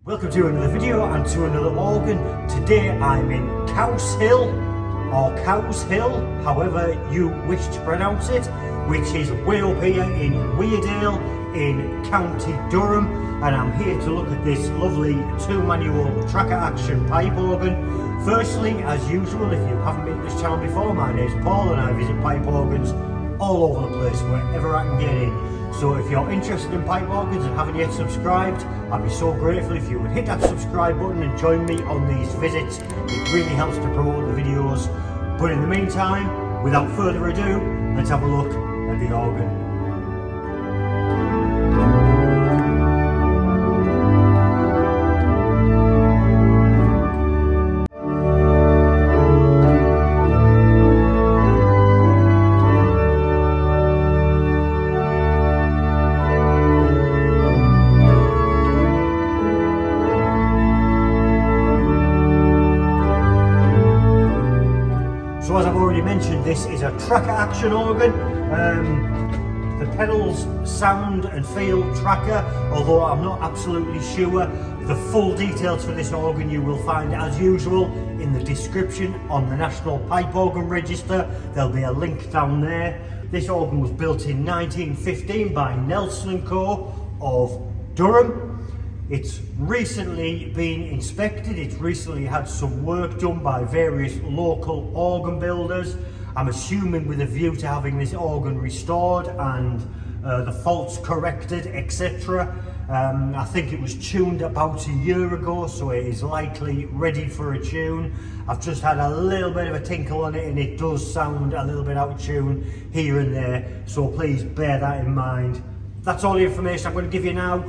Welcome to another video and to another organ. Today I'm in Cowshill, or Cowshill, however you wish to pronounce it, which is way up here in Weardale in County Durham, and I'm here to look at this lovely two-manual tracker action pipe organ. Firstly, as usual, if you haven't been to this channel before, my name's Paul and I visit pipe organs all over the place, wherever I can get in. So if you're interested in pipe organs and haven't yet subscribed, I'd be so grateful if you would hit that subscribe button and join me on these visits. It really helps to promote the videos. But in the meantime, without further ado, let's have a look at the organ. So as I've already mentioned, this is a tracker action organ. The pedals sound and feel tracker, although I'm not absolutely sure. The full details for this organ you will find as usual in the description on the National Pipe Organ Register. There'll be a link down there. This organ was built in 1915 by Nelson & Co. of Durham. It's recently been inspected, it's recently had some work done by various local organ builders. I'm assuming with a view to having this organ restored and the faults corrected, etc. I think it was tuned about a year ago, so it is likely ready for a tune. I've just had a little bit of a tinkle on it and it does sound a little bit out of tune here and there, so please bear that in mind. That's all the information I'm going to give you now.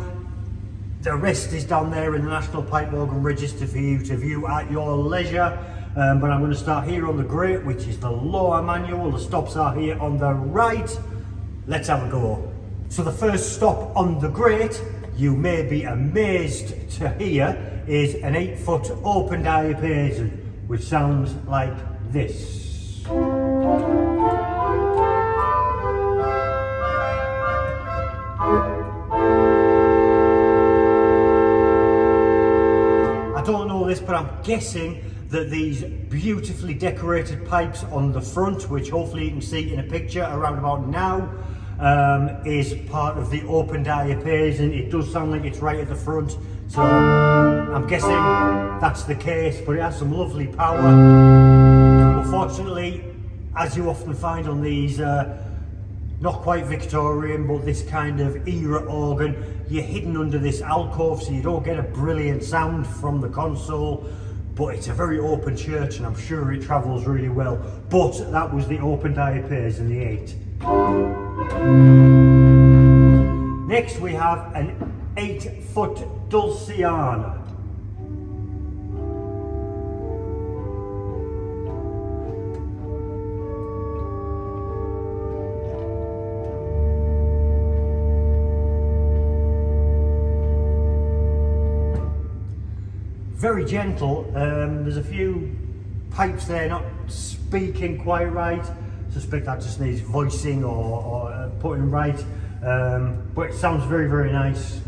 The rest is down there in the National Pipe Organ Register for you to view at your leisure. But I'm going to start here on the grate, which is the lower manual. The stops are here on the right. Let's have a go. So the first stop on the grate, you may be amazed to hear, is an 8-foot open diapason, which sounds like this. I don't know this, but I'm guessing that these beautifully decorated pipes on the front, which hopefully you can see in a picture around about now, is part of the open diapason. It does sound like it's right at the front, so I'm guessing that's the case, but it has some lovely power. Unfortunately, as you often find on these not quite Victorian, but this kind of era organ, you're hidden under this alcove, so you don't get a brilliant sound from the console. But it's a very open church and I'm sure it travels really well. But that was the open diapason, the 8. Next we have an 8-foot dulciana. Very gentle. There's a few pipes there not speaking quite right. I suspect that just needs voicing or putting right, but it sounds very, very nice.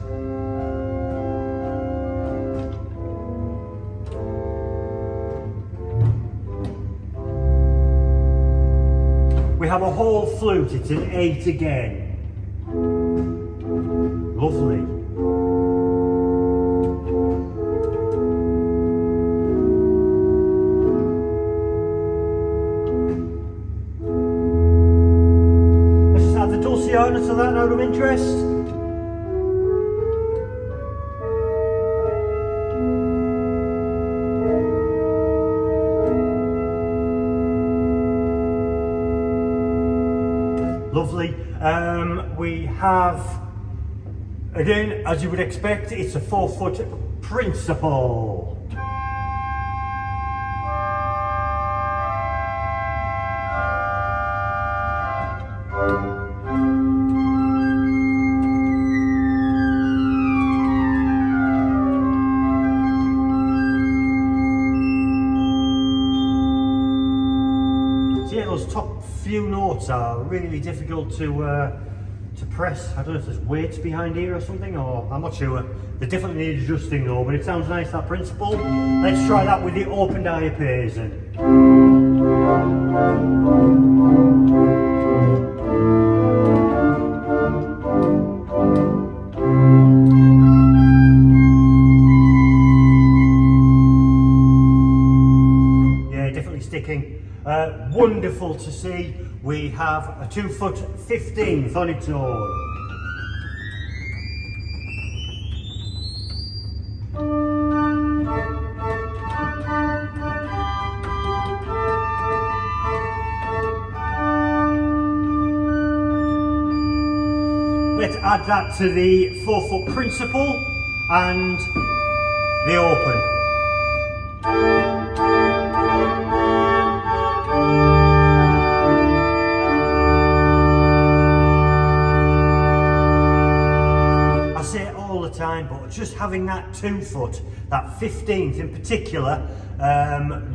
We have a whole flute. It's an 8 again. Lovely. To that out of interest. Lovely. We have, again, as you would expect, it's a 4-foot principal. Those top few notes are really difficult to press. I don't know if there's weights behind here or something, or I'm not sure. They definitely need adjusting though, but it sounds nice, that principle. Let's try that with the open diapason. Yeah, definitely sticking. Wonderful to see. We have a 2 foot 15th on its own. Let's add that to the 4 foot principle and the open. Time, but just having that 2 foot, that 15th in particular,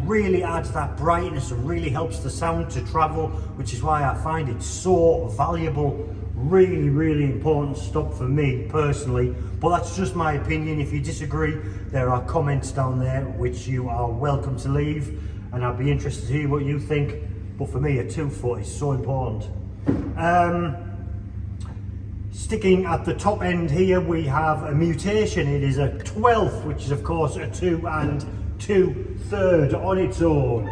really adds that brightness and really helps the sound to travel, which is why I find it so valuable. Really important stop for me personally, but that's just my opinion. If you disagree, there are comments down there which you are welcome to leave, and I'd be interested to hear what you think. But for me, a 2 foot is so important. Sticking at the top end here, we have a mutation. It is a 12th, which is of course a 2 and 2/3 on its own.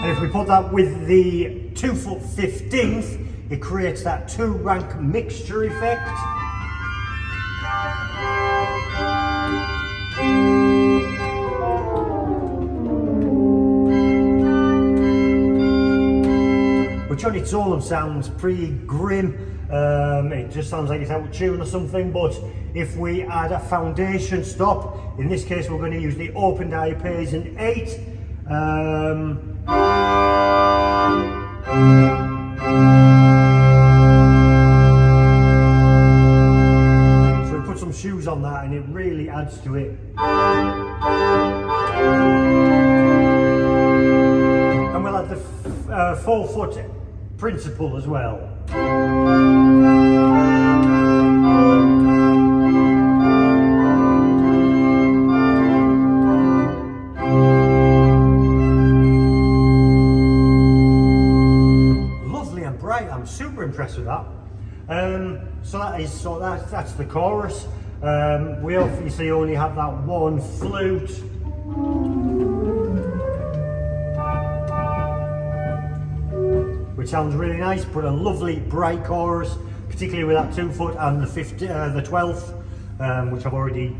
And if we put that with the 2 foot 15th, it creates that 2-rank mixture effect. Which on its own sounds pretty grim. It just sounds like it's out of tune or something, but if we add a foundation stop, in this case we're going to use the open diapason 8. So we put some shoes on that and it really adds to it. And we'll add the 4 foot principle as well. Lovely and bright. I'm super impressed with that. That's the chorus. We obviously only have that one flute. Which sounds really nice, but a lovely bright chorus, particularly with that 2 foot and the 12th, which I've already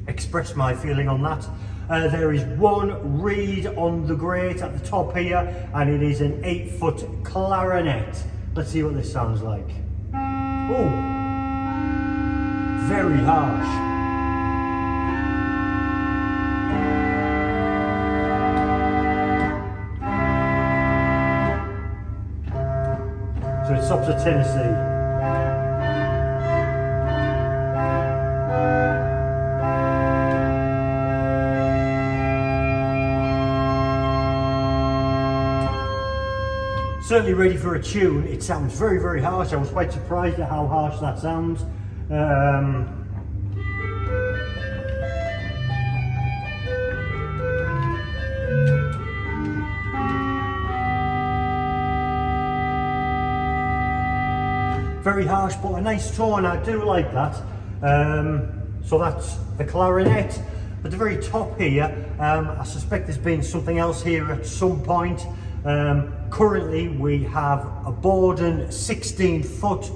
expressed my feeling on that. There is one reed on the grate at the top here, and it is an 8 foot clarinet. Let's see what this sounds like. Oh, very harsh. So it stops at Tennessee. Certainly ready for a tune. It sounds very harsh. I was quite surprised at how harsh that sounds. Very harsh, but a nice tone. I do like that. So that's the clarinet. At the very top here, I suspect there's been something else here at some point. Currently we have a Borden 16 foot,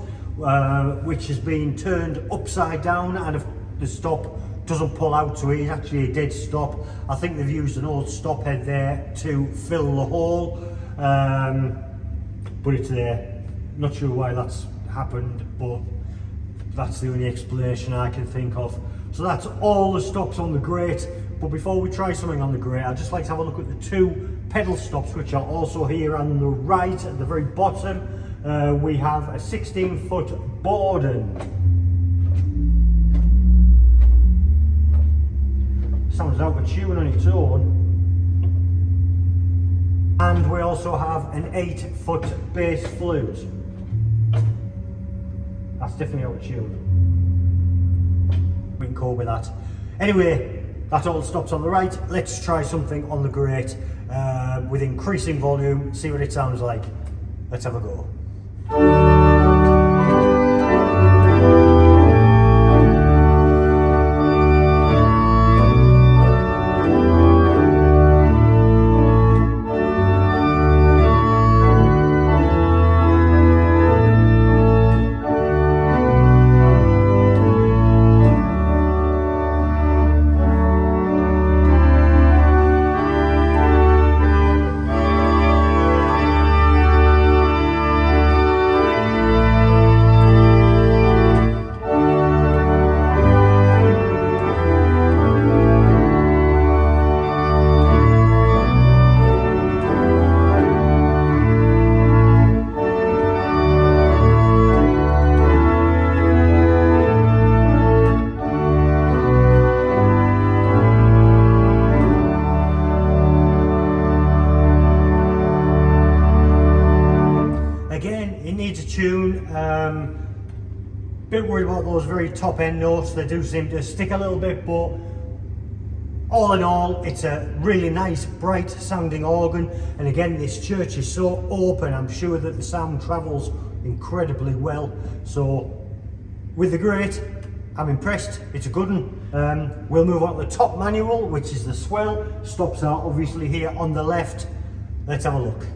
which has been turned upside down, and if the stop doesn't pull out, so it is actually a dead stop. I think they've used an old stop head there to fill the hole, but it's there. Not sure why that's happened, but that's the only explanation I can think of. So that's all the stops on the grate. But before we try something on the grate, I'd just like to have a look at the 2 pedal stops, which are also here on the right at the very bottom. We have a 16 foot Borden. sounds out of tune on its own. And we also have an 8-foot bass flute. That's definitely out of tune. We can cope with that. Anyway, that all stops on the right. Let's try something on the grate with increasing volume, see what it sounds like. Let's have a go. Bit worried about those very top end notes. They do seem to stick a little bit, but all in all, it's a really nice, bright sounding organ. And again, this church is so open, I'm sure that the sound travels incredibly well. So with the grate, I'm impressed. It's a good one. We'll move on to the top manual, which is the swell. Stops are obviously here on the left. Let's have a look.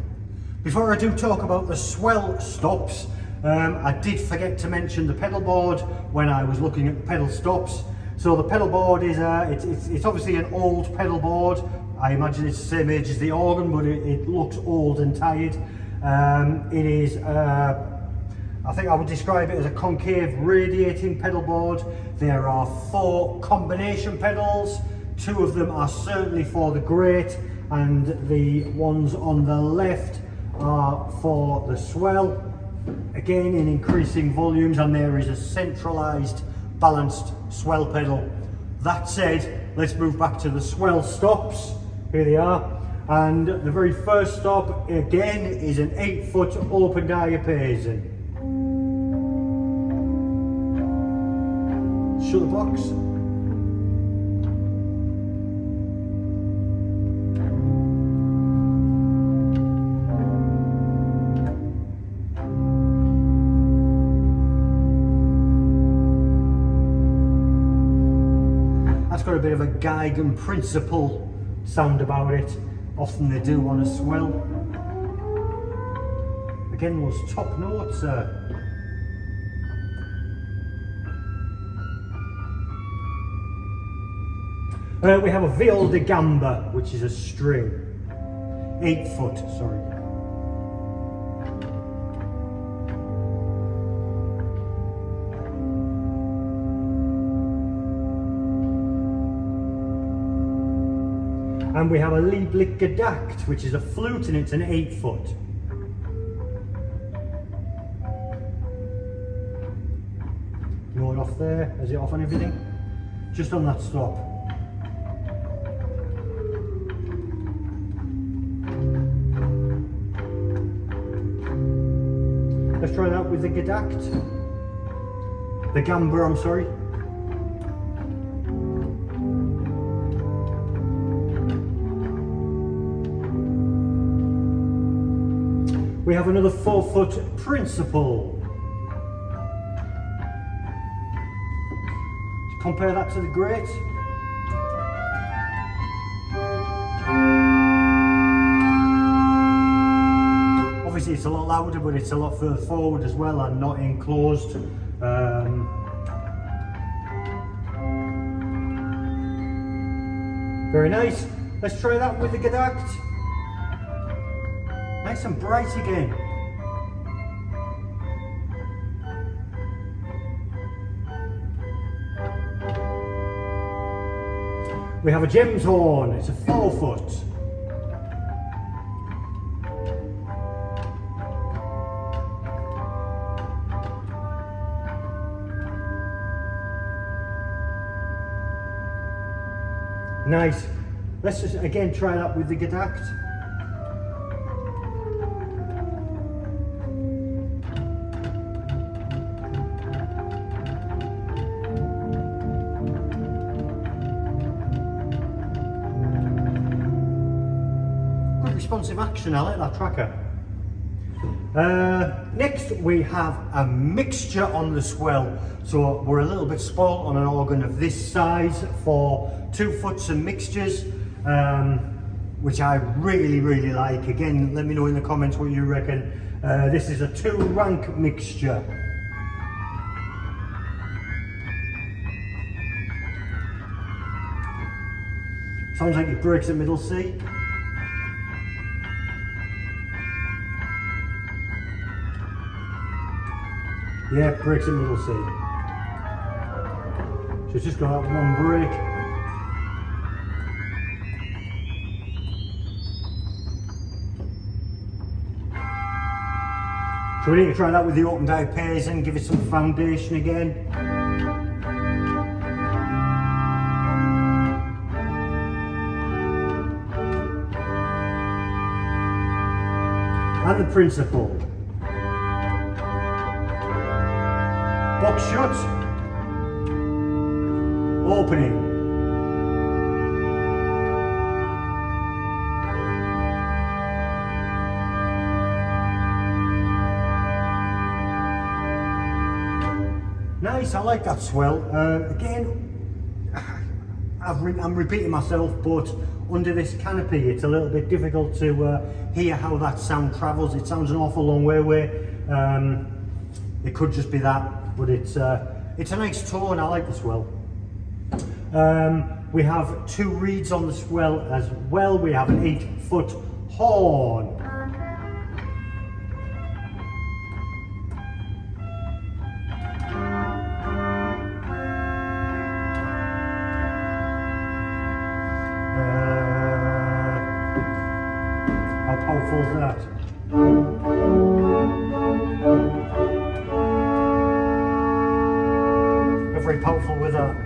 Before I do talk about the swell stops, I did forget to mention the pedal board when I was looking at the pedal stops. So the pedal board is it's obviously an old pedal board. I imagine it's the same age as the organ, but it looks old and tired. It is I think I would describe it as a concave radiating pedal board. There are 4 combination pedals. 2 of them are certainly for the grate, and the ones on the left are for the swell. Again, in increasing volumes, and there is a centralized balanced swell pedal. That said, let's move back to the swell stops. Here they are. And the very first stop again is an 8-foot open diapason. Shut the box. Got a bit of a Geigen principle sound about it. Often they do on a swell. Again, those top notes. We have a viol de gamba, which is a string. 8-foot, sorry. And we have a lieblich gedacht, which is a flute, and it's an 8-foot. Note off there. Is it off on everything? Just on that stop. Let's try that with the gedacht. The gamba, I'm sorry. We have another 4-foot principle. Compare that to the grate. Obviously it's a lot louder, but it's a lot further forward as well and not enclosed. Very nice. Let's try that with the gedacht. Nice and bright again. We have a gems horn. It's a 4-foot. Nice. Let's just again try that with the gedacht. Good responsive action, I like that tracker. Next we have a mixture on the swell. So we're a little bit spoiled on an organ of this size for 2 foots and mixtures, which I really like. Again, let me know in the comments what you reckon. This is a 2-rank mixture. Sounds like it breaks at middle C. Yeah, breaks in middle C. So it's just got that one break. So we need to try that with the open diapase and give it some foundation again. And the principle. Box shut, opening. Nice, I like that swell. Again, I'm repeating myself, but under this canopy it's a little bit difficult to hear how that sound travels. It sounds an awful long way away. It could just be that. But it's a nice tone, I like the swell. We have 2 reeds on the swell as well. We have an 8-foot horn. How powerful is that? Very powerful with that.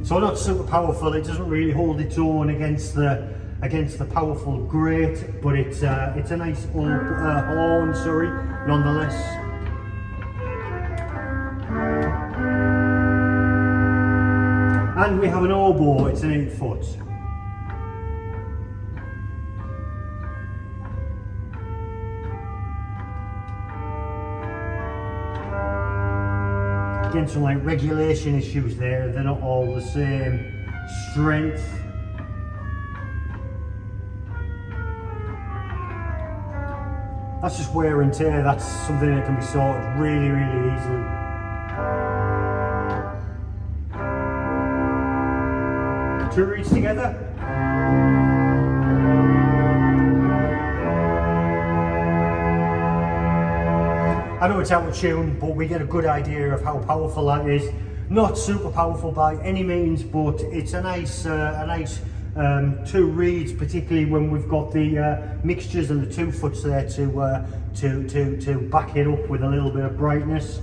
So not super powerful, it doesn't really hold its own against the powerful grate, but it's a nice horn, sorry, nonetheless. And we have an oboe, it's an 8-foot. Again, some like regulation issues there, they're not all the same strength. That's just wear and tear, that's something that can be sorted really easily. Two reeds together. I know it's out of tune, but we get a good idea of how powerful that is. Not super powerful by any means, but it's a nice 2 reeds, particularly when we've got the mixtures and the 2 foots there to back it up with a little bit of brightness.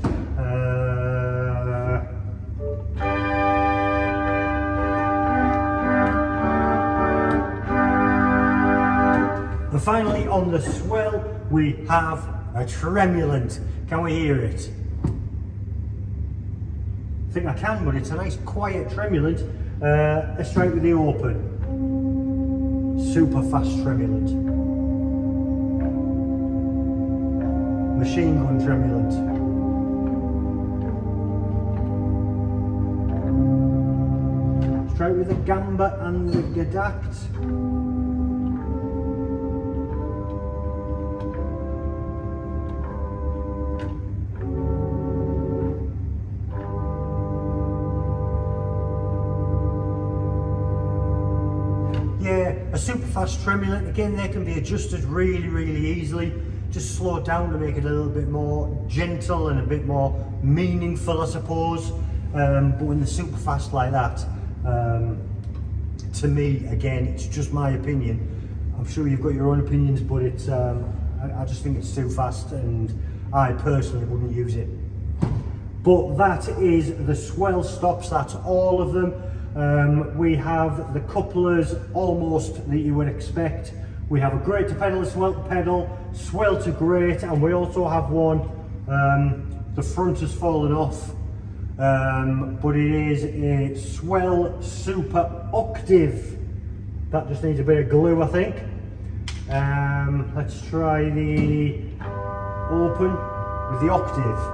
And finally, on the swell, we have a tremulant. Can we hear it? I think I can, but it's a nice quiet tremulant. Let's try it with the open. Super fast tremulant. Machine gun tremulant. Let's try it with the gamba and the gedacht. Yeah, a super fast tremulant, again they can be adjusted really easily. Just slow down to make it a little bit more gentle and a bit more meaningful, I suppose. But when they're super fast like that, to me, again, it's just my opinion. I'm sure you've got your own opinions, but it's I just think it's too fast, and I personally wouldn't use it. But that is the swell stops, that's all of them. We have the couplers almost that you would expect. We have a great to pedal, a swell to pedal, swell to great, and we also have one, the front has fallen off, but it is a swell super octave. That just needs a bit of glue, I think. Let's try the open with the octave.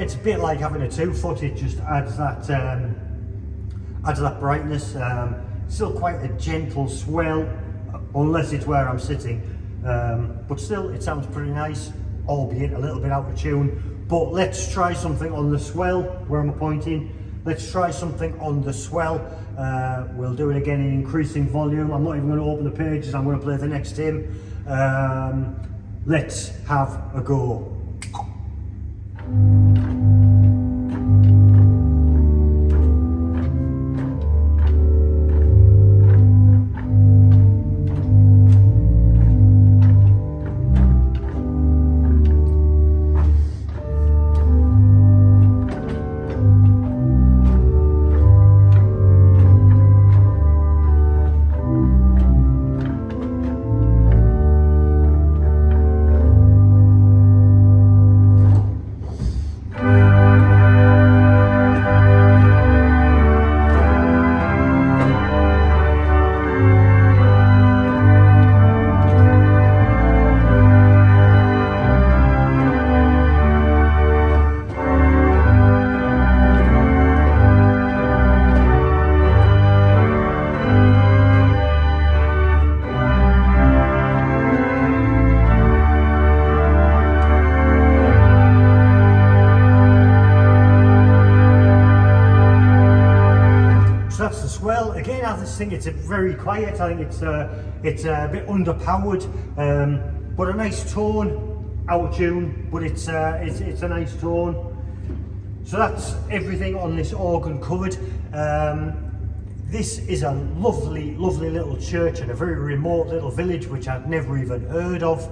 It's a bit like having a 2-foot, it just adds that brightness. Still quite a gentle swell, unless it's where I'm sitting, but still it sounds pretty nice, albeit a little bit out of tune. But let's try something on the swell, where I'm pointing. Let's try something on the swell. We'll do it again in increasing volume. I'm not even going to open the pages, I'm going to play the next hymn. Let's have a go. Swell again, I just think it's very quiet. I think it's a bit underpowered, but a nice tone, out of tune, but it's a nice tone. So that's everything on this organ covered. This is a lovely little church in a very remote little village which I'd never even heard of.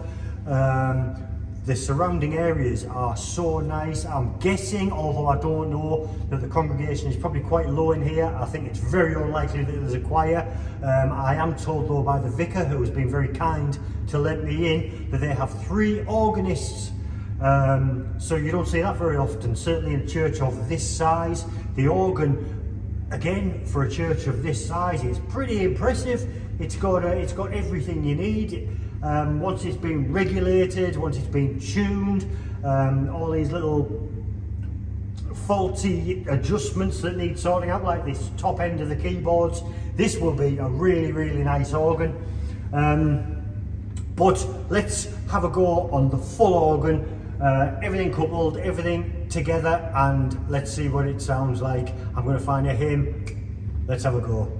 The surrounding areas are so nice. I'm guessing, although I don't know, that the congregation is probably quite low in here. I think it's very unlikely that there's a choir. I am told though by the vicar, who has been very kind to let me in, that they have 3 organists. So you don't see that very often, certainly in a church of this size. The organ, again, for a church of this size, is pretty impressive. It's got everything you need. Once it's been regulated, once it's been tuned, all these little faulty adjustments that need sorting out, like this top end of the keyboards, this will be a really nice organ. But let's have a go on the full organ, everything coupled, everything together, and let's see what it sounds like. I'm going to find a hymn. Let's have a go.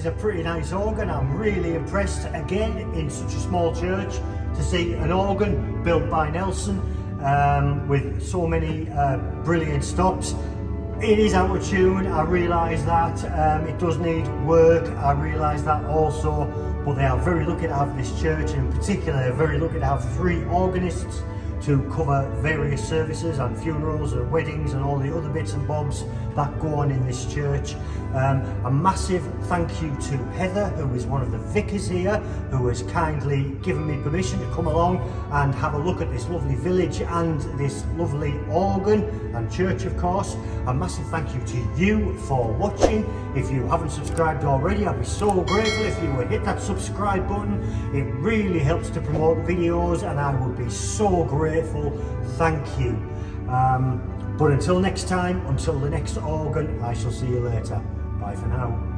is a pretty nice organ. I'm really impressed, again, in such a small church, to see an organ built by Nelson with so many brilliant stops. It is out of tune, I realise that. It does need work, I realise that also, but they are very lucky to have this church, and in particular they're very lucky to have 3 organists to cover various services and funerals and weddings and all the other bits and bobs that go on in this church. A massive thank you to Heather, who is one of the vicars here, who has kindly given me permission to come along and have a look at this lovely village and this lovely organ and church, of course. A massive thank you to you for watching. If you haven't subscribed already, I'd be so grateful if you would hit that subscribe button. It really helps to promote the videos, and I would be so grateful. Thank you. But until next time, until the next organ, I shall see you later. Bye for now.